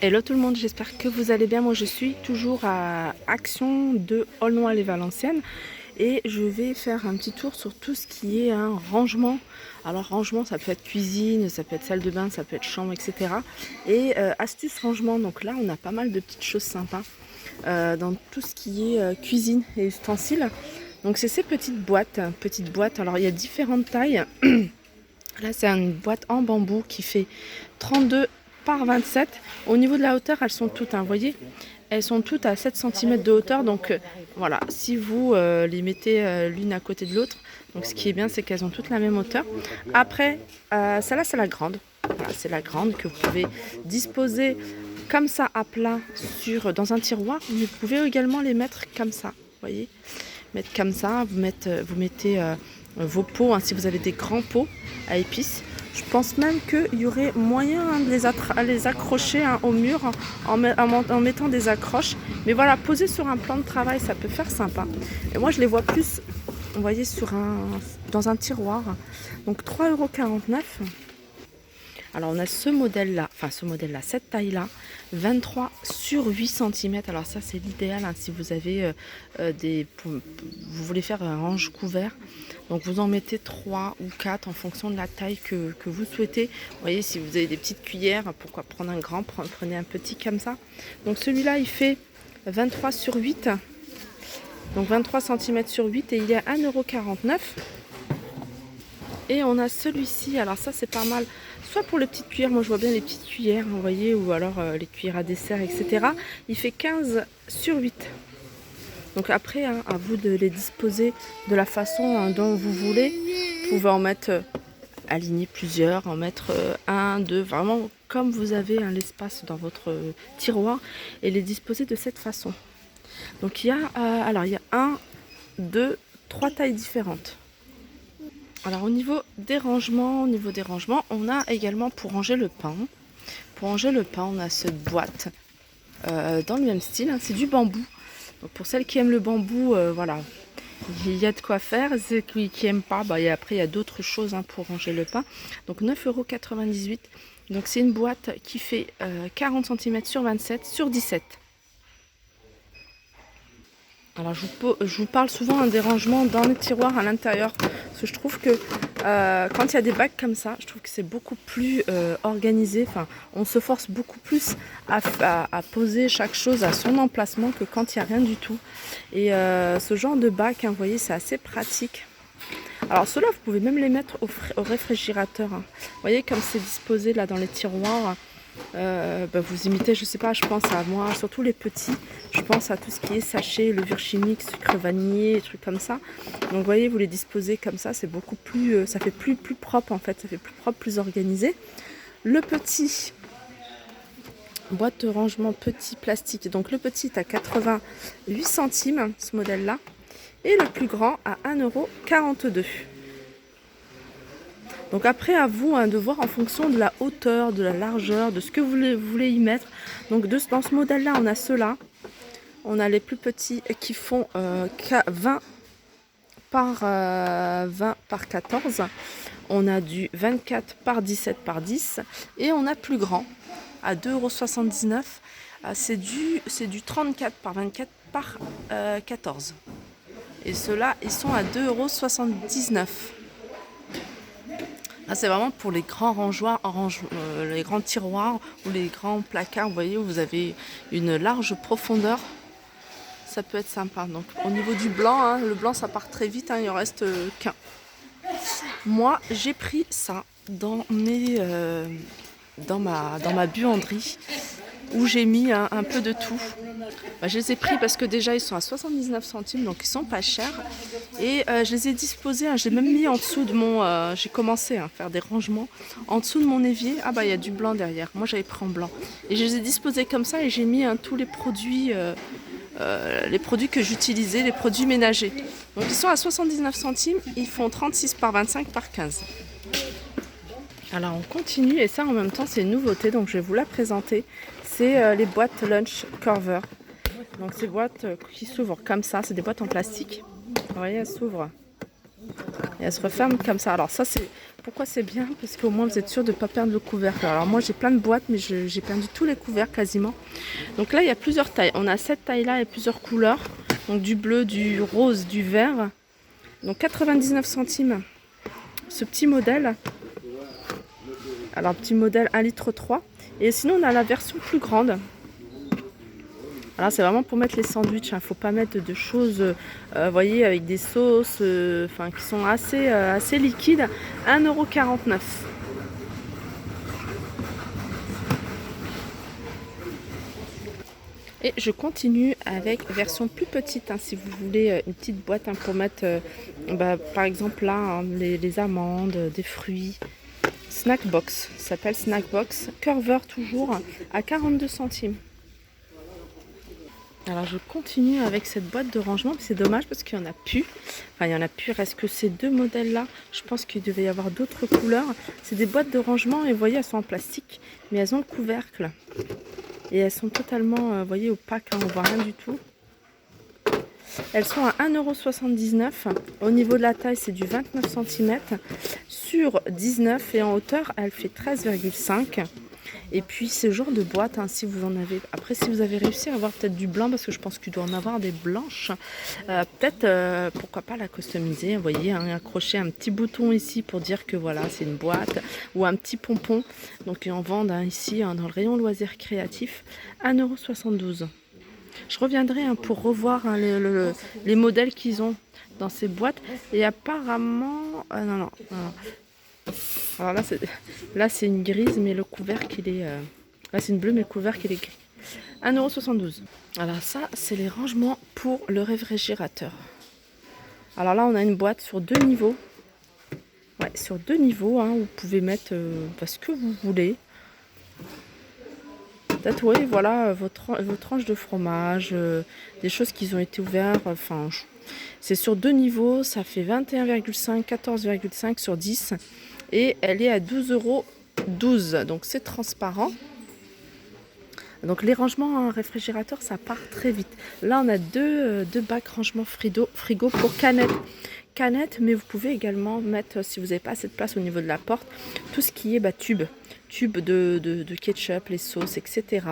Hello tout le monde, j'espère que vous allez bien. Moi je suis toujours à Action de Aulnoy-les-Valenciennes et je vais faire un petit tour sur tout ce qui est un rangement. Alors rangement, ça peut être cuisine, ça peut être salle de bain, ça peut être chambre, etc. Et astuce rangement, donc là on a pas mal de petites choses sympas dans tout ce qui est cuisine et ustensiles. Donc c'est ces petites boîtes. Alors il y a différentes tailles. Là c'est une boîte en bambou qui fait 32 par 27. Au niveau de la hauteur, elles sont toutes, vous voyez, elles sont toutes à 7 cm de hauteur. Donc voilà, si vous les mettez l'une à côté de l'autre, donc ce qui est bien, c'est qu'elles ont toutes la même hauteur. Après, celle-là, c'est la grande. Voilà, c'est la grande que vous pouvez disposer comme ça à plat dans un tiroir. Mais vous pouvez également les mettre comme ça, vous voyez, mettre comme ça. Vous mettez vos pots, hein, si vous avez des grands pots à épices. Je pense même qu'il y aurait moyen de les accrocher au mur en mettant des accroches. Mais voilà, poser sur un plan de travail, ça peut faire sympa. Et moi, je les vois plus, vous voyez, dans un tiroir. Donc 3,49 €. Alors on a ce modèle-là, cette taille-là, 23 sur 8 cm. Alors ça c'est l'idéal, hein, si vous avez vous voulez faire un range couvert. Donc vous en mettez 3 ou 4 en fonction de la taille que vous souhaitez. Vous voyez, si vous avez des petites cuillères, pourquoi prendre un grand, prenez un petit comme ça. Donc celui-là il fait 23 sur 8. Donc 23 cm sur 8 et il est à 1,49 €. Et on a celui-ci, alors ça c'est pas mal, soit pour les petites cuillères, moi je vois bien les petites cuillères, vous voyez, ou alors les cuillères à dessert, etc. Il fait 15 sur 8. Donc après, hein, à vous de les disposer de la façon dont vous voulez. Vous pouvez en mettre, aligner plusieurs, en mettre un, deux, vraiment comme vous avez l'espace dans votre tiroir et les disposer de cette façon. Donc il y a 1, 2, 3 tailles différentes. Alors au niveau des rangements, on a également pour ranger le pain. Pour ranger le pain, on a cette boîte dans le même style, hein, c'est du bambou. Donc pour celles qui aiment le bambou, voilà, il y a de quoi faire. Ceux qui n'aiment pas, après il y a d'autres choses, hein, pour ranger le pain. Donc 9,98 €. Donc c'est une boîte qui fait 40 cm sur 27 sur 17. Alors je vous parle souvent des rangements dans les tiroirs à l'intérieur, parce que je trouve que quand il y a des bacs comme ça, je trouve que c'est beaucoup plus organisé. Enfin, on se force beaucoup plus à poser chaque chose à son emplacement que quand il n'y a rien du tout. Et ce genre de bac, hein, vous voyez, c'est assez pratique. Alors ceux-là, vous pouvez même les mettre au réfrigérateur, hein. Vous voyez comme c'est disposé là dans les tiroirs. Vous imitez, je sais pas, je pense à moi, surtout les petits, je pense à tout ce qui est sachet, levure chimique, sucre vanillé, trucs comme ça. Donc vous voyez, vous les disposez comme ça, c'est beaucoup plus, ça fait plus propre en fait, ça fait plus propre, plus organisé. Le petit, boîte de rangement petit plastique, donc le petit est à 88 centimes, ce modèle là, et le plus grand à 1,42 €. Donc après, à vous, hein, de voir en fonction de la hauteur, de la largeur, de ce que vous voulez y mettre. Donc dans ce modèle-là, on a ceux-là. On a les plus petits qui font 20 par 14. On a du 24 par 17 par 10. Et on a plus grand, à 2,79 €. C'est du 34 par 24 par 14. Et ceux-là, ils sont à 2,79 €. Là, c'est vraiment pour les grands les grands tiroirs ou les grands placards, vous voyez, où vous avez une large profondeur. Ça peut être sympa. Donc au niveau du blanc, hein, le blanc ça part très vite, hein, il en reste qu'un. Moi, j'ai pris ça dans ma buanderie, où j'ai mis un peu de tout. Je les ai pris parce que déjà ils sont à 79 centimes, donc ils sont pas chers. Et je les ai disposés, hein, j'ai même mis en dessous de j'ai commencé à faire des rangements en dessous de mon évier. Ah il y a du blanc derrière, moi j'avais pris en blanc. Et je les ai disposés comme ça et j'ai mis tous les produits que j'utilisais, les produits ménagers. Donc ils sont à 79 centimes, ils font 36 par 25 par 15. Alors on continue, et ça en même temps c'est une nouveauté, donc je vais vous la présenter. C'est les boîtes lunch cover. Donc ces boîtes qui s'ouvrent comme ça, c'est des boîtes en plastique. Vous voyez, elles s'ouvrent et elles se referment comme ça. Alors ça c'est Pourquoi c'est bien? Parce qu'au moins vous êtes sûr de ne pas perdre le couvercle. Alors moi j'ai plein de boîtes, mais j'ai perdu tous les couvercles quasiment. Donc là il y a plusieurs tailles. On a cette taille là et plusieurs couleurs. Donc du bleu, du rose, du vert. Donc 99 centimes ce petit modèle. Alors petit modèle 1,3 litre. Et sinon on a la version plus grande. Alors c'est vraiment pour mettre les sandwichs, il ne faut pas mettre de choses, voyez, avec des sauces qui sont assez liquides. 1,49 €. Et je continue avec version plus petite, hein, si vous voulez une petite boîte pour mettre, par exemple là, hein, les amandes, des fruits. Snack box, ça s'appelle Snack box. Curver toujours à 42 centimes. Alors je continue avec cette boîte de rangement, c'est dommage parce qu'il n'y en a plus. Enfin il y en a plus, il reste que ces deux modèles là. Je pense qu'il devait y avoir d'autres couleurs. C'est des boîtes de rangement et vous voyez elles sont en plastique, mais elles ont le couvercle. Et elles sont totalement, vous voyez, opaques, hein, on voit rien du tout. Elles sont à 1,79 €. Au niveau de la taille c'est du 29 cm sur 19 et en hauteur elle fait 13,5 €. Et puis ce genre de boîte, hein, si vous en avez, après si vous avez réussi à avoir peut-être du blanc, parce que je pense qu'il doit en avoir des blanches, peut-être pourquoi pas la customiser, vous voyez, hein, accrocher un petit bouton ici pour dire que voilà c'est une boîte, ou un petit pompon. Donc ils en vendent ici dans le rayon loisirs créatifs, 1,72 €. Je reviendrai pour revoir les modèles qu'ils ont dans ces boîtes. Et apparemment, non. Alors là c'est une grise, mais le couvercle il est... là c'est une bleue, mais le couvercle il est gris. 1,72 €. Alors ça c'est les rangements pour le réfrigérateur. Alors là on a une boîte sur deux niveaux. Ouais, sur deux niveaux, hein, vous pouvez mettre ce que vous voulez. Tatouer, voilà, vos tranches de fromage, des choses qui ont été ouvertes. Enfin, c'est sur deux niveaux, ça fait 21,5, 14,5 sur 10. Et elle est à 12,12 €. Donc c'est transparent. Donc les rangements en réfrigérateur, ça part très vite. Là, on a deux bacs rangement frigo pour canettes, mais vous pouvez également mettre, si vous n'avez pas assez de place au niveau de la porte, tout ce qui est tube de ketchup, les sauces, etc.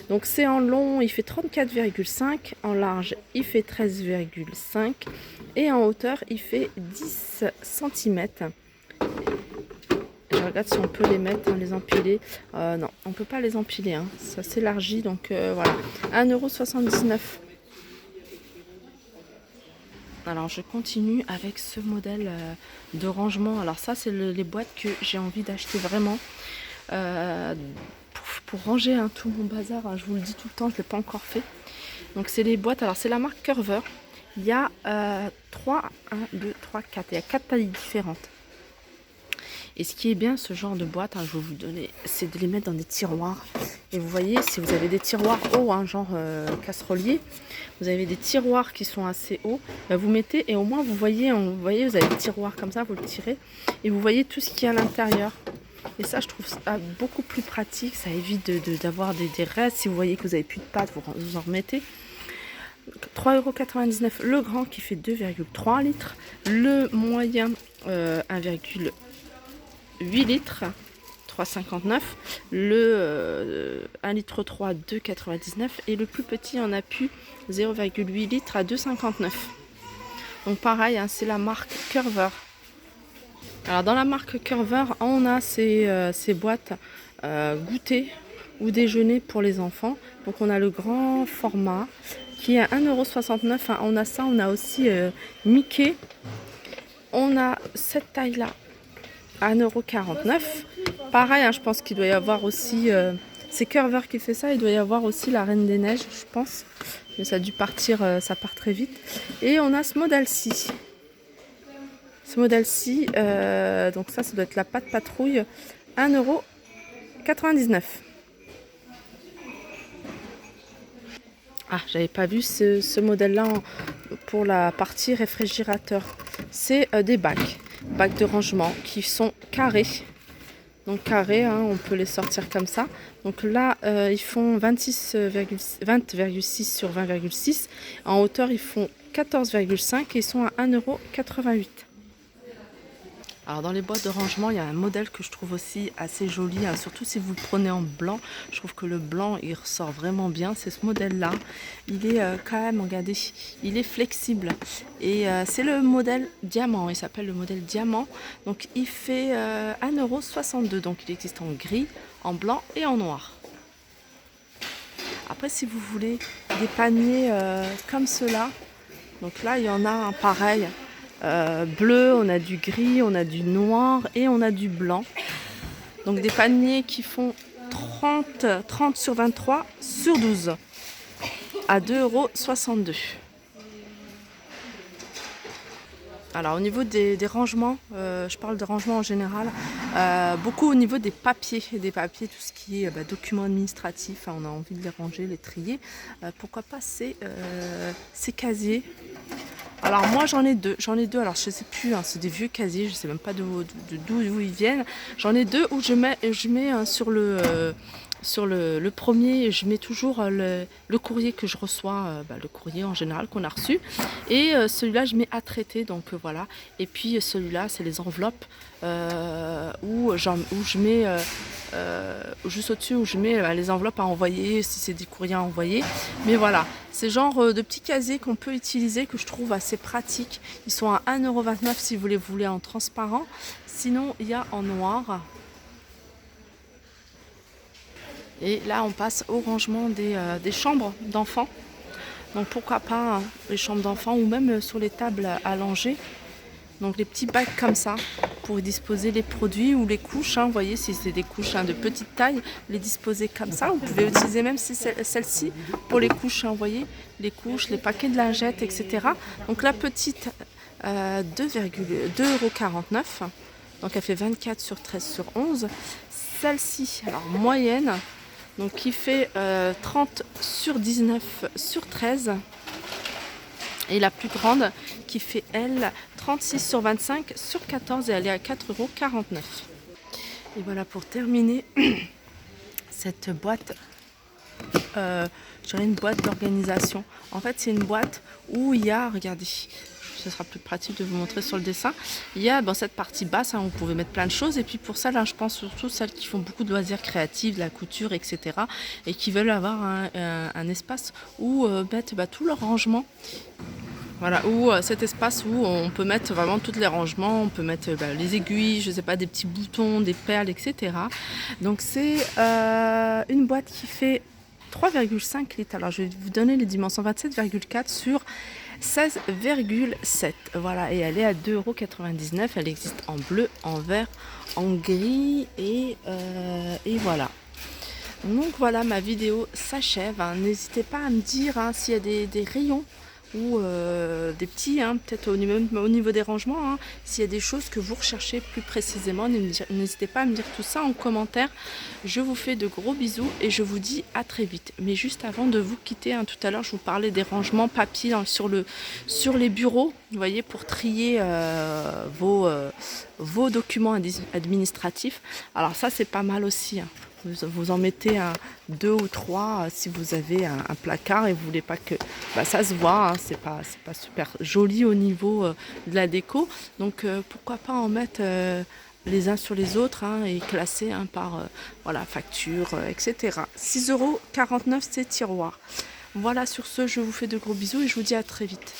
Donc c'est en long, il fait 34,5, en large, il fait 13,5 et en hauteur, il fait 10 cm. Je regarde si on peut les mettre, les empiler. Non, on ne peut pas les empiler, hein. Ça s'élargit, donc voilà. 1,79 €. Alors je continue avec ce modèle de rangement. Alors ça c'est les boîtes que j'ai envie d'acheter vraiment pour ranger tout mon bazar, hein. Je vous le dis tout le temps, je ne l'ai pas encore fait. Donc c'est les boîtes, alors c'est la marque Curver. Il y a 4. Il y a 4 tailles différentes. Et ce qui est bien, ce genre de boîte, hein, je vais vous donner, c'est de les mettre dans des tiroirs. Et vous voyez, si vous avez des tiroirs hauts, hein, genre casserolier, vous avez des tiroirs qui sont assez hauts, vous mettez et au moins vous voyez, vous avez des tiroirs comme ça, vous le tirez et vous voyez tout ce qu'il y a à l'intérieur. Et ça, je trouve ça beaucoup plus pratique, ça évite d'avoir des restes. Si vous voyez que vous n'avez plus de pâtes, vous en remettez. 3,99 € le grand qui fait 2,3 litres, le moyen 1,8 litres, 3,59, le 1,3 litre 2,99 et le plus petit en appui 0,8 litres à 2,59. Donc pareil, hein, c'est la marque Curver. Alors dans la marque Curver, on a ces boîtes goûter ou déjeuner pour les enfants. Donc on a le grand format qui est à 1,69 €. Hein, on a ça, on a aussi Mickey. On a cette taille là à 1,49 €. Pareil, hein, je pense qu'il doit y avoir aussi, c'est Curver qui fait ça, il doit y avoir aussi la Reine des Neiges, je pense. Mais ça a dû partir, ça part très vite. Et on a ce modèle-ci. Ce modèle-ci, donc ça doit être la pâte patrouille, 1,99 €. Ah, j'avais pas vu ce modèle-là pour la partie réfrigérateur. C'est des bacs de rangement qui sont carrés. Donc carrés, hein, on peut les sortir comme ça. Donc là, ils font 20,6 sur 20,6. En hauteur, ils font 14,5 et ils sont à 1,88 €. Alors dans les boîtes de rangement, il y a un modèle que je trouve aussi assez joli, hein, surtout si vous le prenez en blanc. Je trouve que le blanc, il ressort vraiment bien. C'est ce modèle-là. Il est quand même, regardez, il est flexible. Et c'est le modèle diamant. Il s'appelle le modèle diamant. Donc il fait 1,62 €. Donc il existe en gris, en blanc et en noir. Après, si vous voulez des paniers comme ceux-là, donc là, il y en a un pareil. Bleu, on a du gris, on a du noir et on a du blanc. Donc des paniers qui font 30 sur 23 sur 12 à 2,62 €. Alors au niveau des rangements, je parle de rangements en général, beaucoup au niveau des papiers, tout ce qui est documents administratifs, hein, on a envie de les ranger, les trier. Pourquoi pas ces casiers. Alors moi j'en ai deux, alors je sais plus, hein, c'est des vieux casiers, je sais même pas d'où ils viennent. J'en ai deux où je mets sur le premier, je mets toujours le courrier que je reçois, le courrier en général qu'on a reçu. Et celui-là je mets à traiter, donc voilà. Et puis celui-là c'est les enveloppes où je mets juste au-dessus où je mets les enveloppes à envoyer, si c'est des courriers à envoyer. Mais voilà, c'est genre de petits casiers qu'on peut utiliser, que je trouve assez pratiques. Ils sont à 1,29 € si vous les voulez en transparent. Sinon, il y a en noir. Et là, on passe au rangement des chambres d'enfants. Donc pourquoi pas hein, les chambres d'enfants ou même sur les tables à langer. Donc les petits bacs comme ça pour y disposer les produits ou les couches. Hein, vous voyez, si c'est des couches de petite taille, les disposer comme ça. Vous pouvez utiliser même si celle-ci pour les couches. Hein, vous voyez, les couches, les paquets de lingettes, etc. Donc la petite 2,49 €. Donc elle fait 24 sur 13 sur 11. Celle-ci, alors moyenne, donc qui fait 30 sur 19 sur 13. Et la plus grande qui fait elle 36 sur 25 sur 14 et elle est à 4,49 €. Et voilà pour terminer cette boîte. Je dirais une boîte d'organisation. En fait c'est une boîte où il y a, regardez, ce sera plus pratique de vous montrer sur le dessin. Il y a dans cette partie basse, hein, vous pouvez mettre plein de choses. Et puis pour ça, là, je pense surtout celles qui font beaucoup de loisirs créatifs, de la couture, etc. Et qui veulent avoir un espace où mettre tout leur rangement. Voilà, ou cet espace où on peut mettre vraiment tous les rangements, on peut mettre les aiguilles, je sais pas, des petits boutons, des perles, etc. Donc c'est une boîte qui fait 3,5 litres. Alors je vais vous donner les dimensions 27,4 sur 16,7. Voilà, et elle est à 2,99 €. Elle existe en bleu, en vert, en gris et voilà. Donc voilà, ma vidéo s'achève. Hein. N'hésitez pas à me dire hein, s'il y a des rayons ou des petits, hein, peut-être au niveau des rangements, hein, s'il y a des choses que vous recherchez plus précisément, n'hésitez pas à me dire tout ça en commentaire. Je vous fais de gros bisous et je vous dis à très vite. Mais juste avant de vous quitter, hein, tout à l'heure je vous parlais des rangements papier hein, sur les bureaux, vous voyez, pour trier vos documents administratifs. Alors ça c'est pas mal aussi. Hein. Vous en mettez deux ou trois si vous avez un placard et vous voulez pas que ça se voit, hein, c'est pas super joli au niveau de la déco. Donc pourquoi pas en mettre les uns sur les autres hein, et classer hein, par facture, etc. 6,49 € ces tiroirs. Voilà, sur ce, je vous fais de gros bisous et je vous dis à très vite.